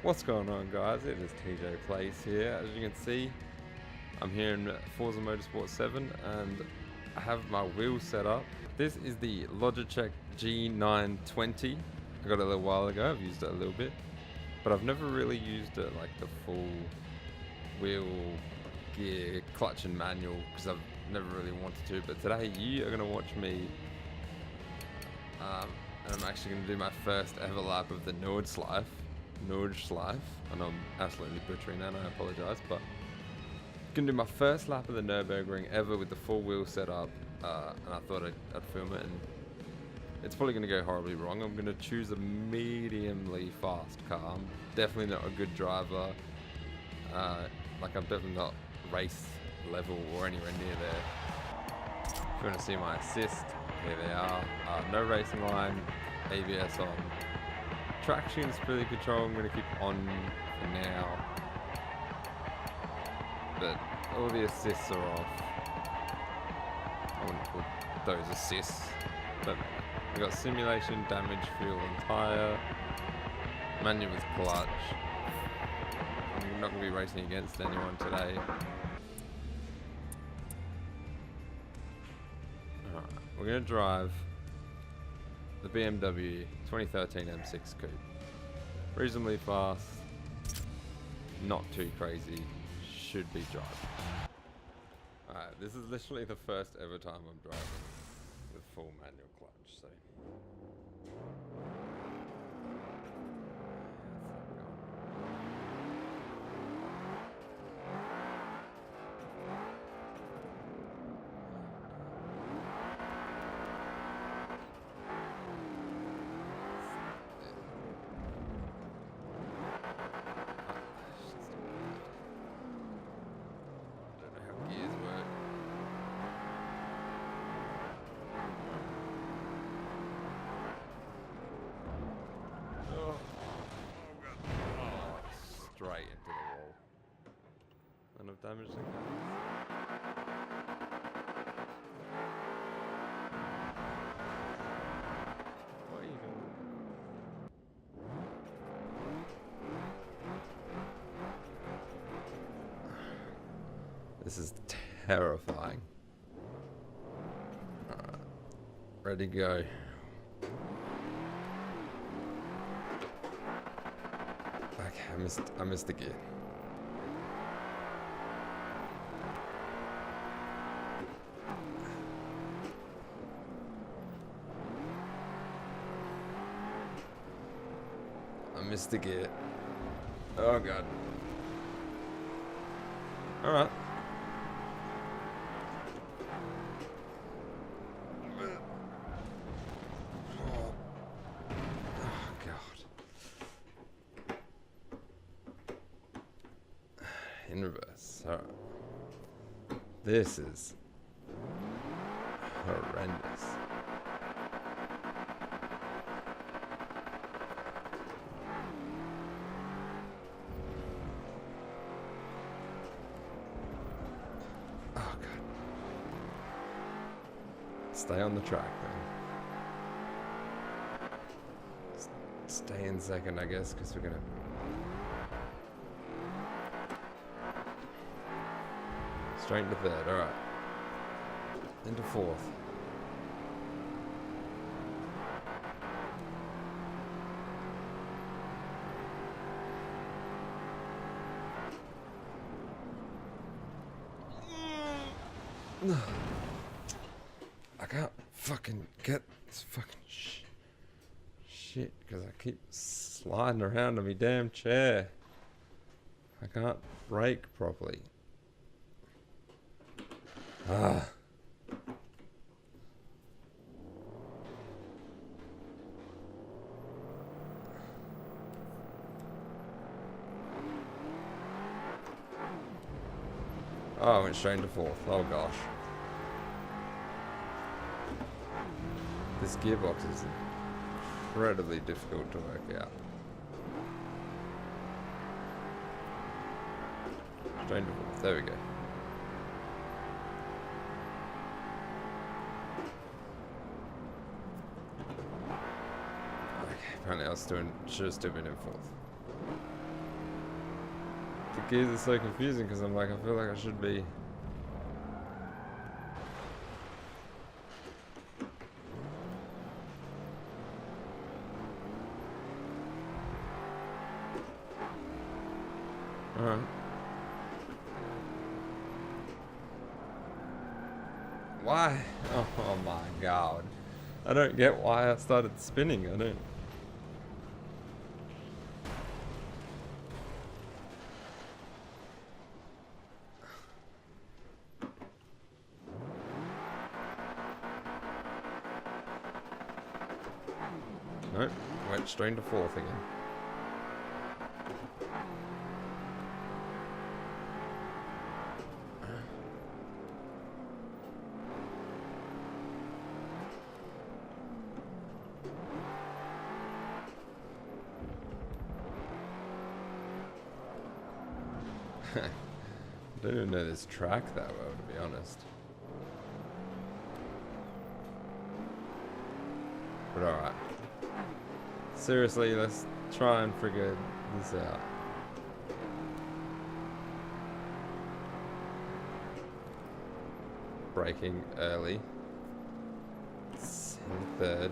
What's going on, guys? It is TJ Plays here. As you can see, I'm here in Forza Motorsport 7 and I have my wheels set up. This is the Logitech G920. I got it a little while ago. I've used it a little bit, but I've never really used it like the full wheel gear, clutch and manual, because I've never really wanted to. But today you are going to watch me and I'm actually going to do my first ever lap of the Nordschleife, and I'm absolutely butchering that, I apologise, but I'm going to do my first lap of the Nürburgring ever with the full wheel set up, and I thought I'd film it, and it's probably going to go horribly wrong. I'm going to choose a mediumly fast car. I'm definitely not a good driver, like I'm definitely not race level or anywhere near there. If you want to see my assist, here they are. No racing line, ABS on. Traction is pretty control. I'm going to keep on for now, but all the assists are off. I wouldn't put those assists, but we got simulation, damage, fuel and tyre, manual with clutch. I'm not going to be racing against anyone today. Alright, we're going to drive the BMW 2013 M6 Coupe. Reasonably fast, not too crazy, should be driving. Alright, this is literally the first ever time I'm driving with full manual clutch, so. Straight into the wall. And I've damaged the car. What even? This is terrifying. Alright. Ready to go. Okay, I missed the gear. I missed the gear. Oh god. Alright. In reverse. Alright. This is horrendous. Oh god. Stay on the track, man. Stay in second, I guess, because we're gonna. Straight into third, alright. Into fourth. I can't fucking get this fucking shit because I keep sliding around on my damn chair. I can't brake properly. Ah. Oh, I went straight into fourth. Oh gosh. This gearbox is incredibly difficult to work out. Straight into fourth. There we go. Apparently I was should have still been in fourth. gears are so confusing because I'm like, I feel like I should be. Alright. Why? Oh my god. I don't get why I started spinning. I don't. Nope. Went straight to fourth again. I don't even know this track that well, to be honest. But alright. Seriously, let's try and figure this out. Braking early. It's in third.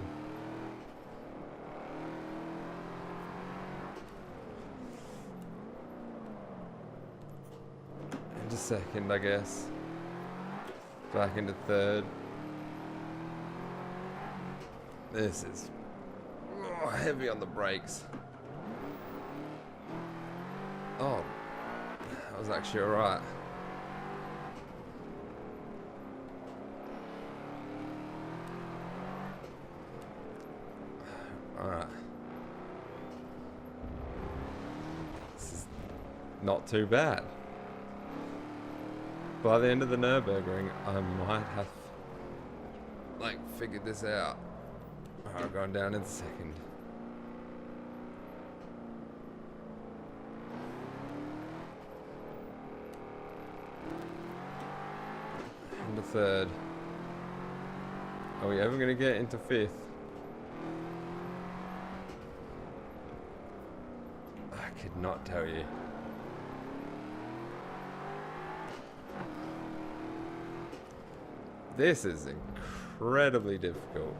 Into second, I guess. Back into third. This is heavy on the brakes. Oh, that was actually alright. Alright. This is not too bad. By the end of the Nürburgring, I might have like figured this out. Alright, going down in second. Into third. Are we ever going to get into fifth? I could not tell you. This is incredibly difficult.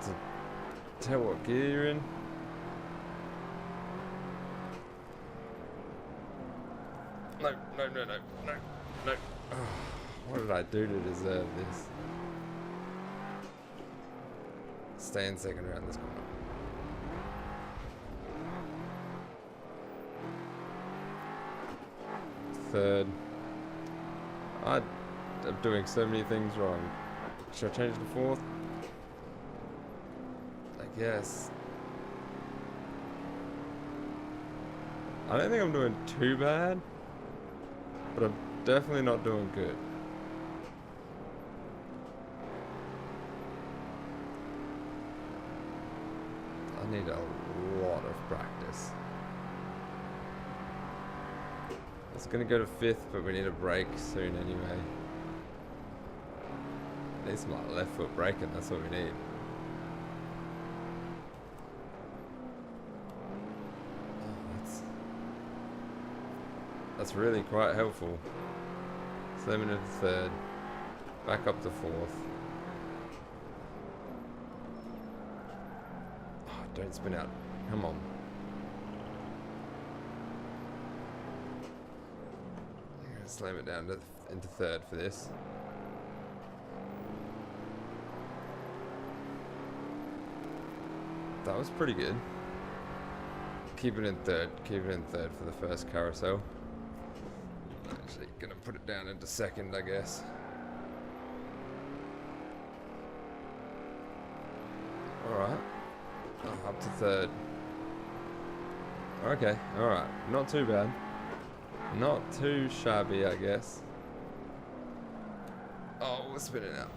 To tell what gear you're in. No. Oh, what did I do to deserve this? Stay in second around this corner. Third. I'm doing so many things wrong. Should I change to fourth? I guess. I don't think I'm doing too bad, but I'm definitely not doing good. I need a lot of practice. It's gonna go to fifth, but we need a break soon anyway. Need some like left foot braking, that's what we need. Oh, that's really quite helpful. So I'm into third, back up to fourth. Oh, don't spin out, come on. Slam it down into third for this. That was pretty good. Keep it in third for the first carousel. Actually gonna put it down into second, I guess. Alright. Oh, up to third. Okay, alright. Not too bad. Not too shabby, I guess. Oh, we're spinning out.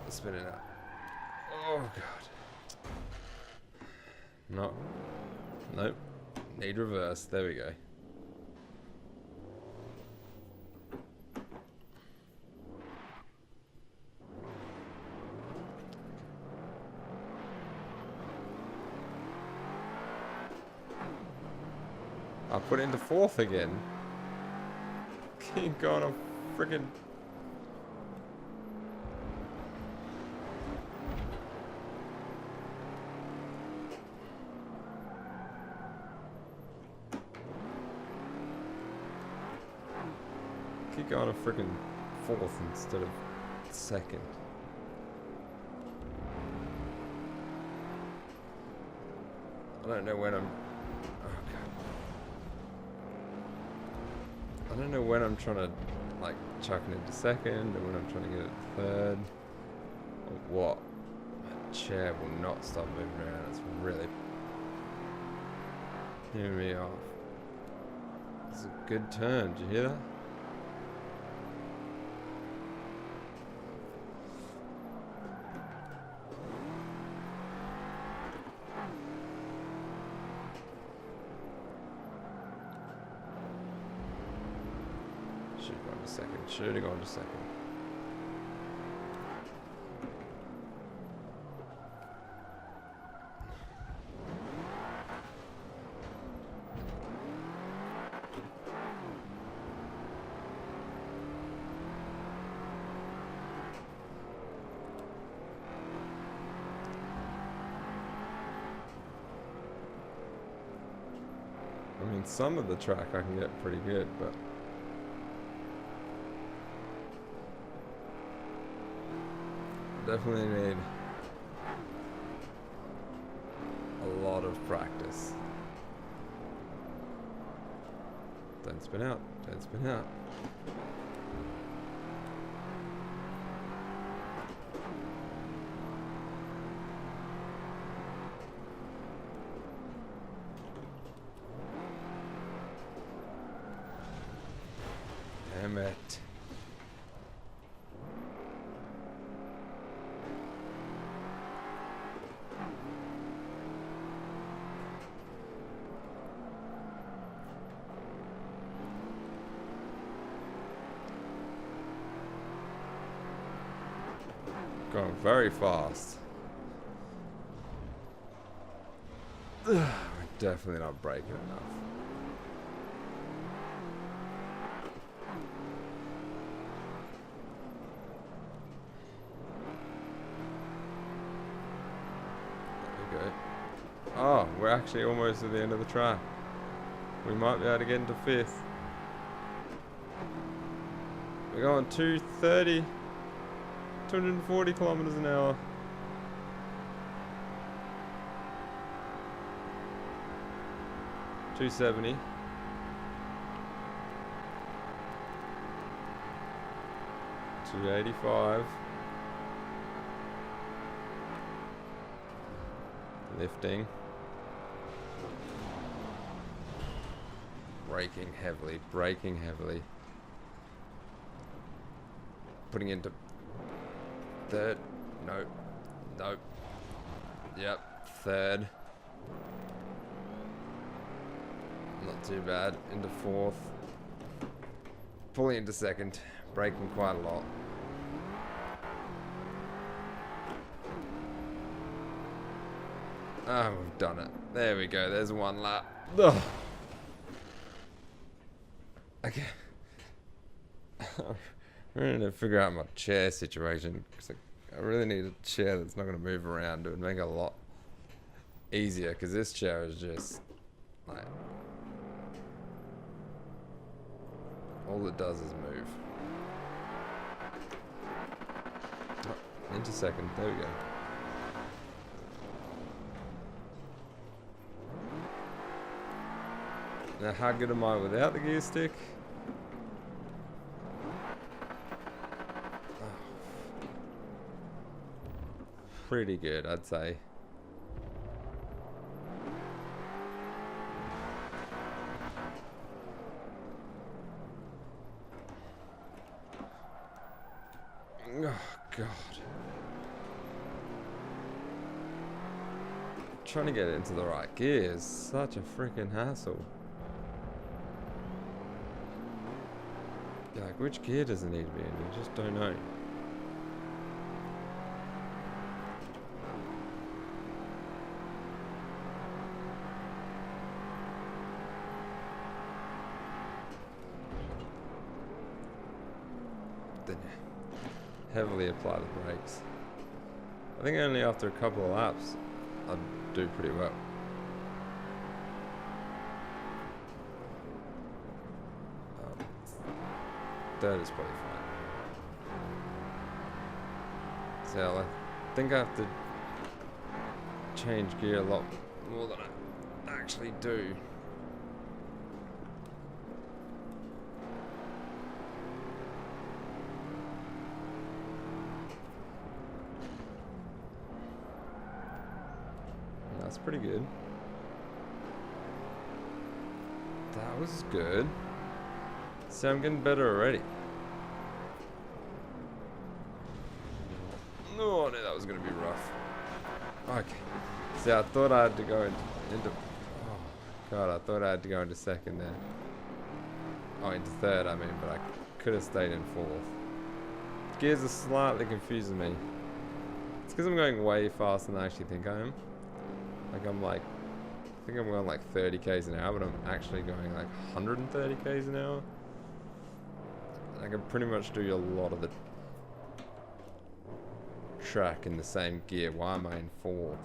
Oh, God. No. Nope. Need reverse. There we go. I put it into fourth again. Keep going on freaking. Keep going to freaking fourth instead of second. I don't know when I'm. Oh god. I don't know when I'm trying to like chuck it into second, or when I'm trying to get it third, or what. My chair will not stop moving around. It's really hearing me off. It's a good turn. Did you hear that? Should have gone to second. I mean, some of the track I can get pretty good, but definitely need a lot of practice. Don't spin out. Don't spin out. Damn it. Going very fast. We're definitely not braking enough. There we go. Oh, we're actually almost at the end of the track. We might be able to get into fifth. We're going 230. 240 kilometers an hour. $270. $285. Lifting. Braking heavily, braking heavily. Putting into third. Nope. Nope. Yep. Third. Not too bad. Into fourth. Pulling into second. Braking quite a lot. Ah, we've done it. There we go. There's one lap. Ugh. Okay. I'm trying to figure out my chair situation, because I really need a chair that's not going to move around. It would make it a lot easier, because this chair is just like all it does is move. Oh, into second. There we go. Now, how good am I without the gear stick? Pretty good, I'd say. Oh, God. Trying to get it into the right gear is such a freaking hassle. Like, which gear does it need to be in? You just don't know. then heavily apply the brakes. I think only after a couple of laps I'd do pretty well. Third is probably fine. So I think I have to change gear a lot more than I actually do. That's pretty good. That was good. See, I'm getting better already. Oh, I knew that was going to be rough. Okay. See, I thought I had to go into... Oh, God, I thought I had to go into second there. Oh, into third, I mean, but I could have stayed in fourth. Gears are slightly confusing me. It's because I'm going way faster than I actually think I am. Like, I think I'm going like 30 k's an hour, but I'm actually going like 130 k's an hour. I can pretty much do a lot of the track in the same gear. Why am I in fourth?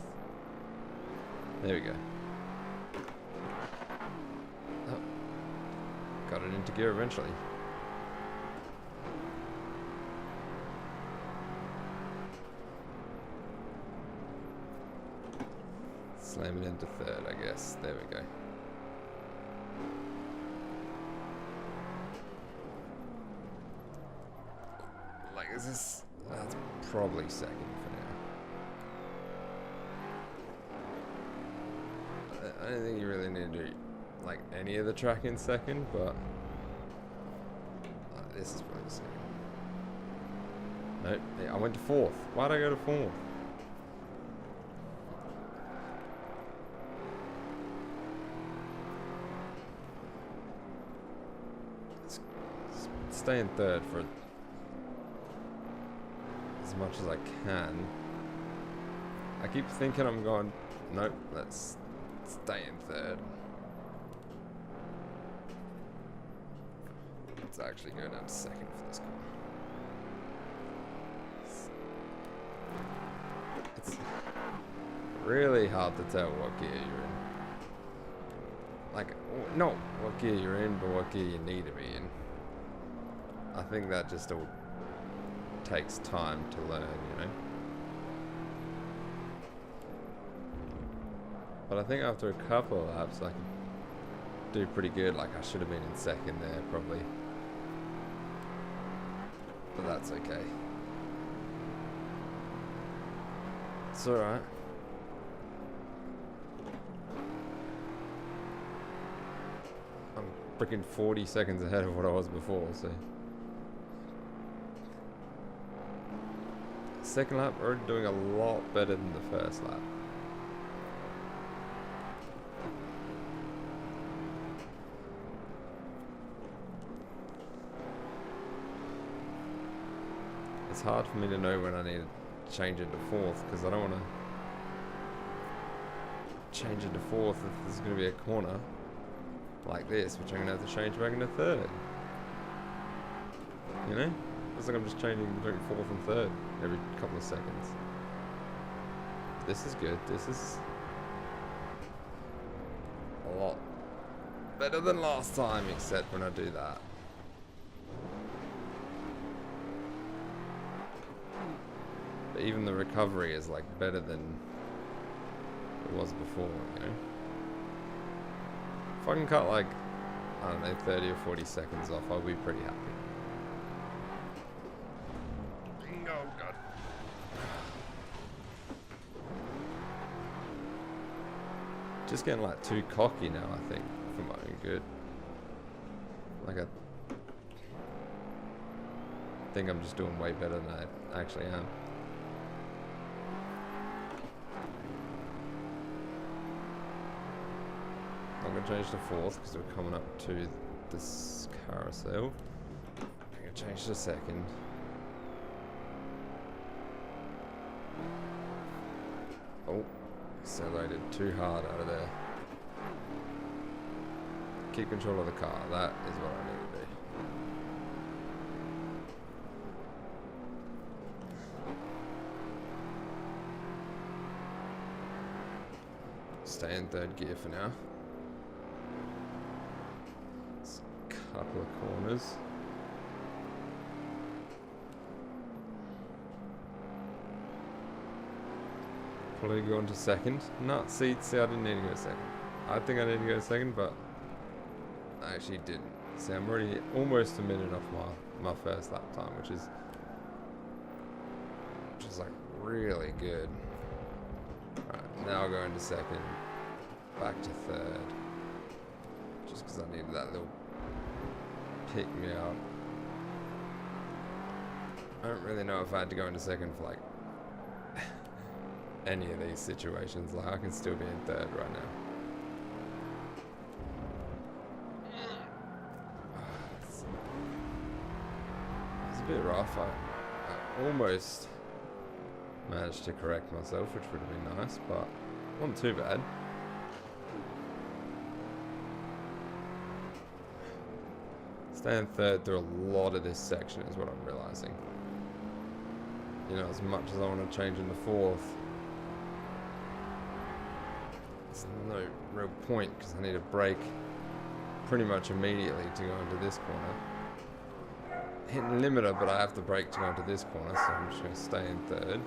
There we go. Oh, got it into gear eventually. Slam it into third, I guess. There we go. Like, is this... That's probably second for now. I don't think you really need to do, like, any of the track in second, but... this is probably second. Nope, I went to fourth. Why'd I go to fourth? Stay in third for as much as I can. I keep thinking I'm going, nope, let's stay in third. Let's actually go down to second for this corner. It's really hard to tell what gear you're in. Like, not what gear you're in, but what gear you need to be in. I think that just all takes time to learn, you know? But I think after a couple of laps I can do pretty good. Like, I should have been in second there, probably. But that's okay. It's alright. I'm freaking 40 seconds ahead of what I was before, so... Second lap, we're doing a lot better than the first lap. It's hard for me to know when I need to change into fourth, because I don't want to change into fourth if there's going to be a corner like this, which I'm going to have to change back into third. You know? It's like I'm just changing between fourth and third every couple of seconds. This is good. This is a lot better than last time, except when I do that. But even the recovery is like better than it was before, you know? If I can cut like, I don't know, 30 or 40 seconds off, I'll be pretty happy. Oh god. Just getting like too cocky now, I think, for my own good. Like I think I'm just doing way better than I actually am. I'm gonna change to fourth because we're coming up to this carousel. I'm gonna change to second. Oh, accelerated too hard out of there. Keep control of the car. That is what I need to stay in third gear for now. It's a couple of corners. Probably go into second. No, see, I didn't need to go second. I think I need to go second, but I actually didn't. See, I'm already almost a minute off my first lap time, which is like really good. Right, now I'll go into second, back to third, just because I needed that little pick me up. I don't really know if I had to go into second for like any of these situations. Like I can still be in third right now. It's a bit rough. I almost managed to correct myself, which would have been nice, but not too bad. Staying third through a lot of this section is what I'm realizing. You know, as much as I want to change into fourth, there's no real point because I need to brake pretty much immediately to go into this corner. Hitting limiter, but I have to brake to go into this corner, so I'm just going to stay in third.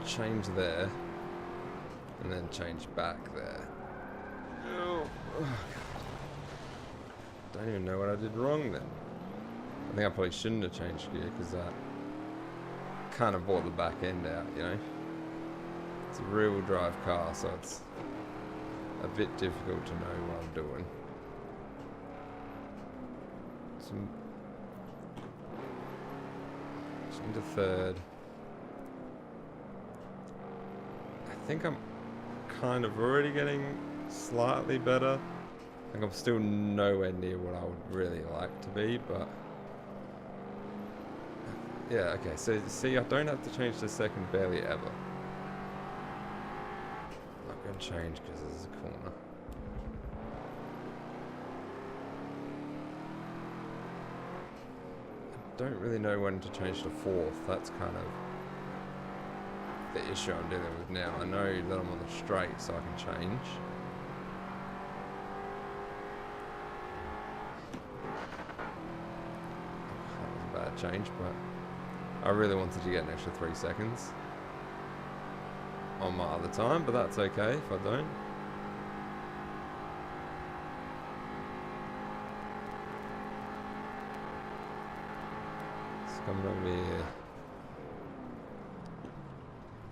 Change there, and then change back there. Oh, don't even know what I did wrong then. I think I probably shouldn't have changed gear because that kind of brought the back end out, you know. It's a rear-wheel drive car, so it's a bit difficult to know what I'm doing. Just into third. I think I'm kind of already getting slightly better. I think I'm still nowhere near what I would really like to be, but yeah, okay, so see, I don't have to change to second barely ever. I'm not going to change because there's a corner. I don't really know when to change to fourth. That's kind of the issue I'm dealing with now. I know that I'm on the straight, so I can change. That was a bad change, but I really wanted to get an extra 3 seconds on my other time, but that's okay if I don't. It's coming over here.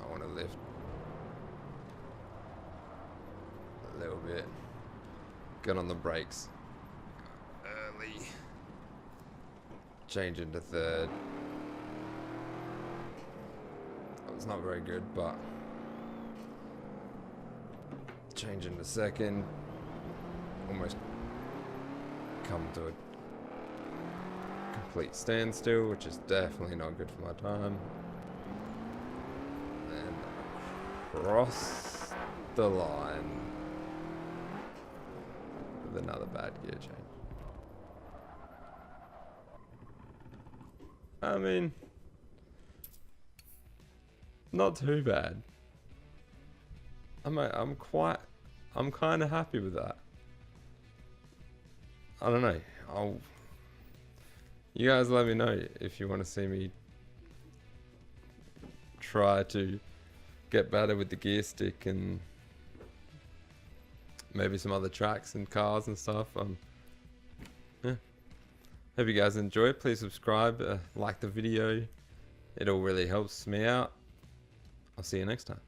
I want to lift a little bit. Get on the brakes early. Change into third. That was not very good, but change into second. Almost come to a complete standstill, which is definitely not good for my time. And across the line with another bad gear change. I mean, not too bad. I'm kind of happy with that. I don't know. You guys let me know if you want to see me try to get better with the gear stick and maybe some other tracks and cars and stuff. Yeah. Hope you guys enjoy it. Please subscribe, like the video. It all really helps me out. I'll see you next time.